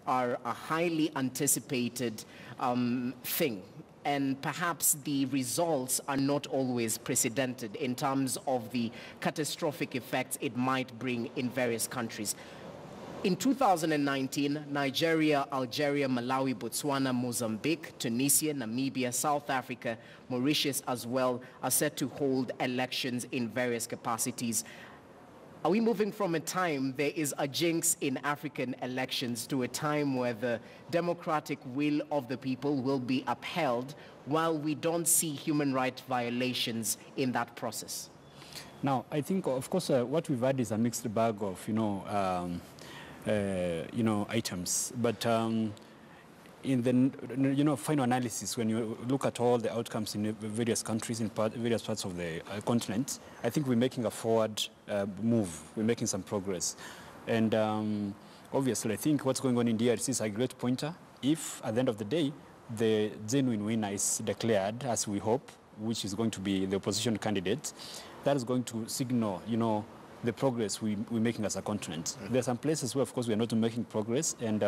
are a highly anticipated thing. And perhaps the results are not always precedented in terms of the catastrophic effects it might bring in various countries. In 2019, Nigeria, Algeria, Malawi, Botswana, Mozambique, Tunisia, Namibia, South Africa, Mauritius as well are set to hold elections in various capacities. Are we moving from a time there is a jinx in African elections to a time where the democratic will of the people will be upheld while we don't see human rights violations in that process? Now, I think, of course, what we've had is a mixed bag of, items. But in the final analysis, when you look at all the outcomes in various countries, in various parts of the continent, I think we're making a forward move. We're making some progress. And obviously, I think what's going on in DRC is a great pointer. If, at the end of the day, the genuine winner is declared, as we hope, which is going to be the opposition candidate, that is going to signal, the progress we're making as a continent. There are some places where, of course, we are not making progress, and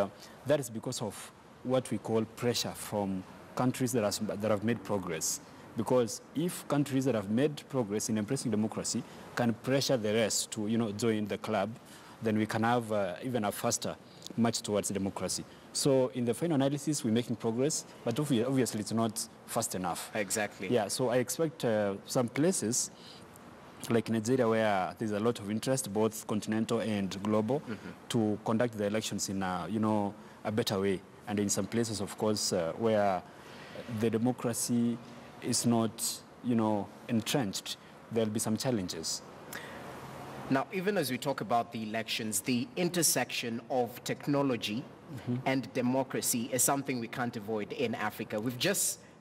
that is because of what we call pressure from countries that have made progress. Because if countries that have made progress in embracing democracy can pressure the rest to, join the club, then we can have even a faster march towards democracy. So in the final analysis, we're making progress, but obviously it's not fast enough. Exactly. Yeah, so I expect some places like Nigeria, where there's a lot of interest, both continental and global, to conduct the elections in a better way. And in some places, of course, where the democracy is not, entrenched, there'll be some challenges. Now, even as we talk about the elections, the intersection of technology and democracy is something we can't avoid in Africa.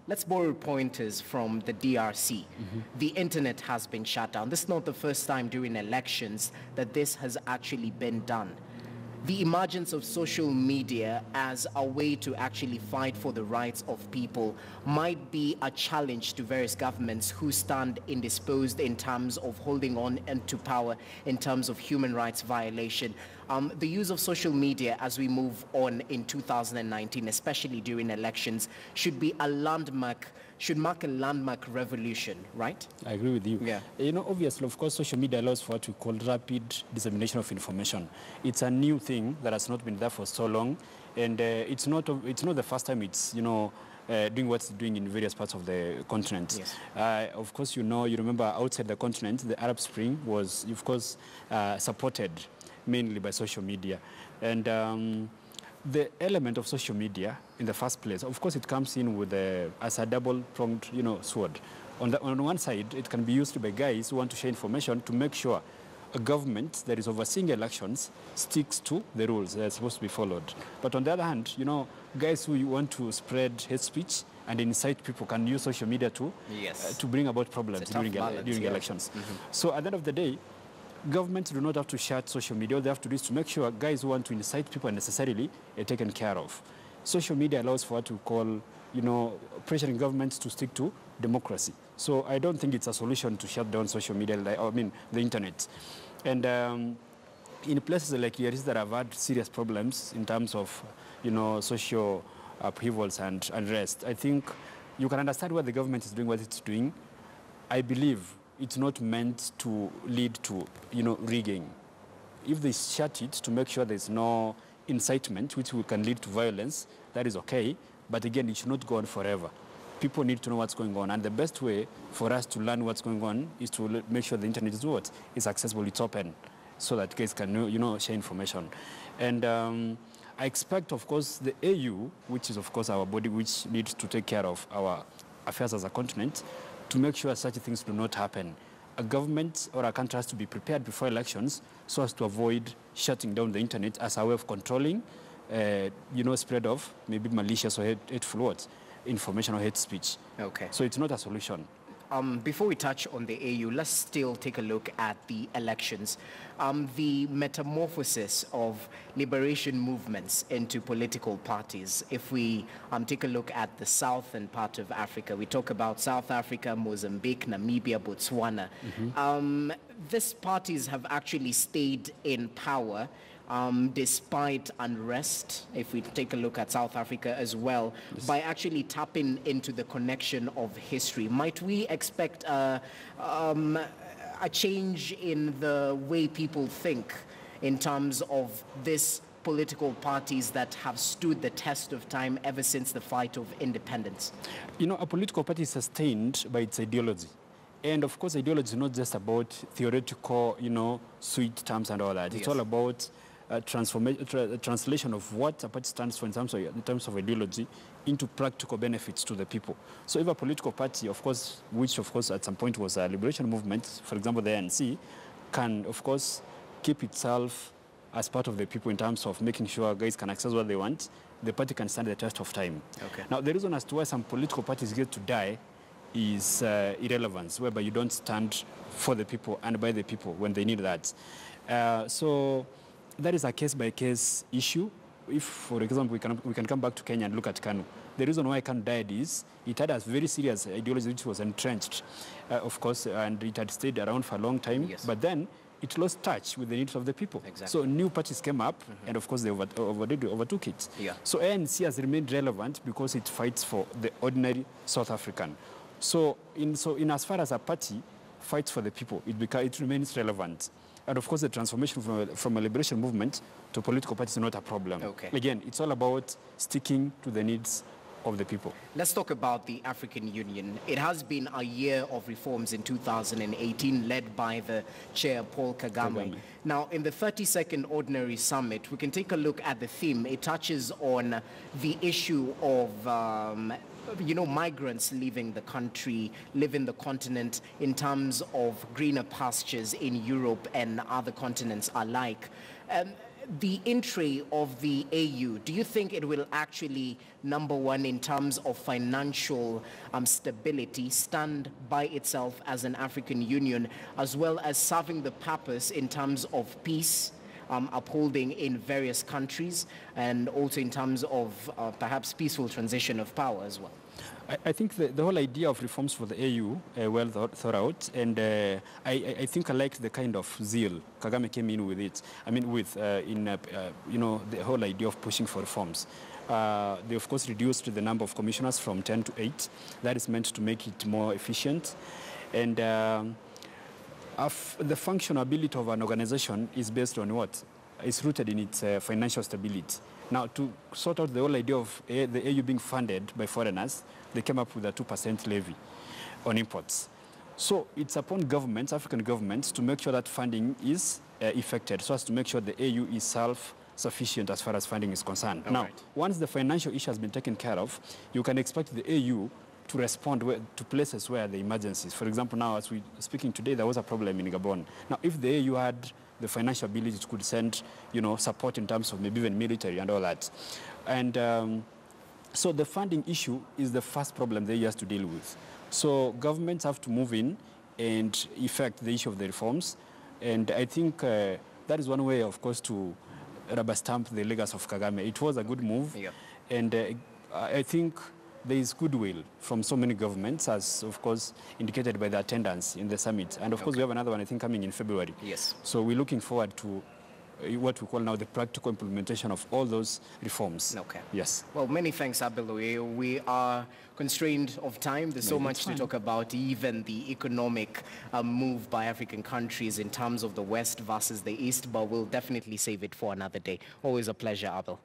Let's borrow pointers from the DRC. The internet has been shut down. This is not the first time during elections that this has actually been done. The emergence of social media as a way to actually fight for the rights of people might be a challenge to various governments who stand indisposed in terms of holding on to power in terms of human rights violation. The use of social media as we move on in 2019, especially during elections, should mark a landmark revolution, right? I agree with you. Yeah. Obviously, of course, social media allows for what we call rapid dissemination of information. It's a new thing that has not been there for so long, and it's not the first time it's doing what it's doing in various parts of the continent. Yes. Of course, you remember outside the continent, the Arab Spring was, of course, supported mainly by social media, and the element of social media in the first place, of course, it comes in with as a double-pronged, sword. On one side, it can be used by guys who want to share information to make sure a government that is overseeing elections sticks to the rules that are supposed to be followed. But on the other hand, guys who want to spread hate speech and incite people can use social media to bring about problems during elections. So at the end of the day, governments do not have to shut social media. All they have to do is to make sure guys who want to incite people unnecessarily are taken care of. Social media allows for what we call, pressuring governments to stick to democracy. So I don't think it's a solution to shut down social media, the internet. And in places like here that have had serious problems in terms of, social upheavals and unrest, I think you can understand why the government is doing what it's doing. I believe it's not meant to lead to, rigging. If they shut it to make sure there's no incitement, which can lead to violence, that is okay. But again, it should not go on forever. People need to know what's going on. And the best way for us to learn what's going on is to make sure the internet is accessible, it's open, so that guys can, share information. And I expect, of course, the AU, which is, of course, our body, which needs to take care of our affairs as a continent, to make sure such things do not happen. A government or a country has to be prepared before elections so as to avoid shutting down the internet as a way of controlling, spread of maybe malicious or hateful words, information or hate speech. Okay. So it's not a solution. Before we touch on the AU, let's still take a look at the elections. The metamorphosis of liberation movements into political parties. If we take a look at the southern part of Africa, we talk about South Africa, Mozambique, Namibia, Botswana. These parties have actually stayed in power despite unrest, if we take a look at South Africa as well, by actually tapping into the connection of history. Might we expect a change in the way people think in terms of this political parties that have stood the test of time ever since the fight of independence? You know, a political party is sustained by its ideology. And of course, ideology is not just about theoretical, sweet terms and all that. It's all about translation of what a party stands for in terms of ideology into practical benefits to the people. So if a political party, of course, which of course at some point was a liberation movement, for example, the ANC, can of course keep itself as part of the people in terms of making sure guys can access what they want, the party can stand the test of time. Okay. Now, the reason as to why some political parties get to die is irrelevance, whereby you don't stand for the people and by the people when they need that. So that is a case-by-case issue. If, for example, we can come back to Kenya and look at KANU. The reason why KANU died is it had a very serious ideology which was entrenched, of course, and it had stayed around for a long time. Yes. But then it lost touch with the needs of the people. Exactly. So new parties came up, and of course they overtook it. Yeah. So ANC has remained relevant because it fights for the ordinary South African. So in as far as a party fights for the people, it remains relevant. And of course, the transformation from a liberation movement to a political party is not a problem. Okay. Again, it's all about sticking to the needs of the people. Let's talk about the African Union. It has been a year of reforms in 2018, led by the chair, Paul Kagame. Now, in the 32nd Ordinary Summit, we can take a look at the theme. It touches on the issue of migrants leaving the country, leaving the continent in terms of greener pastures in Europe and other continents alike. The entry of the AU, do you think it will actually, number one, in terms of financial stability, stand by itself as an African Union, as well as serving the purpose in terms of peace, upholding in various countries, and also in terms of perhaps peaceful transition of power as well? I think the whole idea of reforms for the AU well thought out, and I think I like the kind of zeal Kagame came in with it. I mean, the whole idea of pushing for reforms. They of course reduced the number of commissioners from 10 to 8. That is meant to make it more efficient, and the functionability of an organization is based on what? It's rooted in its financial stability. Now, to sort out the whole idea of the AU being funded by foreigners, they came up with a 2% levy on imports. So it's upon governments, African governments, to make sure that funding is effected, so as to make sure the AU is self-sufficient as far as funding is concerned. Now, once the financial issue has been taken care of, you can expect the AU to respond to places where the emergencies. For example, now as we're speaking today, there was a problem in Gabon. Now, if the AU had the financial ability to could send, support in terms of maybe even military and all that. And so the funding issue is the first problem the AU has to deal with. So governments have to move in and effect the issue of the reforms. And I think that is one way, of course, to rubber stamp the legacy of Kagame. It was a good move. Yeah. And I think there is goodwill from so many governments, as of course indicated by the attendance in the summit. And of course we have another one, I think, coming in February. Yes. So we're looking forward to what we call now the practical implementation of all those reforms. Okay. Yes. Well, many thanks, Abeloye. We are constrained of time. There's so much to talk about, even the economic move by African countries in terms of the West versus the East, but we'll definitely save it for another day. Always a pleasure, Abel.